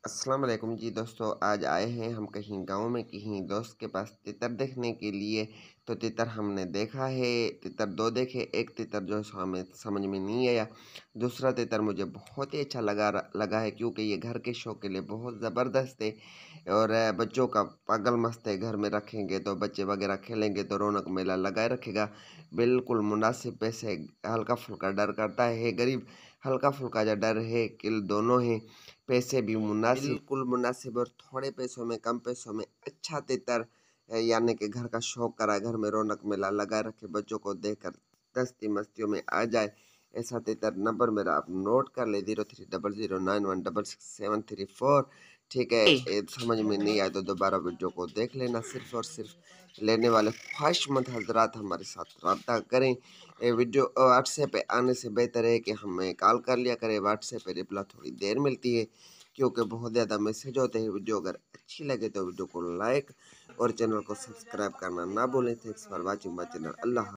अस्सलाम वालेकुम जी दोस्तों, आज आए हैं हम कहीं गाँव में कहीं दोस्त के पास तितर देखने के लिए। तो तितर हमने देखा है, तितर 2 देखे, एक तितर जो है सो हमें समझ में नहीं आया। दूसरा तितर मुझे बहुत ही अच्छा लगा है क्योंकि ये घर के शौक के लिए बहुत ज़बरदस्त है और बच्चों का पागल मस्त है। घर में रखेंगे तो बच्चे वगैरह खेलेंगे तो रौनक मेला लगाए रखेगा। बिल्कुल मुनासिब पैसे, हल्का-फुल्का डर करता है गरीब, हल्का-फुल्का जो डर है किल दोनों हैं। पैसे भी मुनासिब, बिल्कुल मुनासिब और थोड़े पैसों में, कम पैसों में अच्छा तितर यानी कि घर का शौक कराए, घर में रौनक मेला लगाए रखे, बच्चों को देखकर दस्ती मस्तियों में आ जाए। ऐसा तितर नंबर मेरा आप नोट कर ले 030091666734। ठीक है, ये समझ में नहीं आए तो दोबारा वीडियो को देख लेना। सिर्फ और सिर्फ लेने वाले ख्वाहिशमंद हजरात हमारे साथ रब्ता करें। ये वीडियो व्हाट्सएप पे आने से बेहतर है कि हमें कॉल कर लिया करें। व्हाट्सएप पे रिप्लाई थोड़ी देर मिलती है क्योंकि बहुत ज़्यादा मैसेज होते हैं। वीडियो अगर अच्छी लगे तो वीडियो को लाइक और चैनल को सब्सक्राइब करना ना भूलें। Thanks for watching my channel. Allah.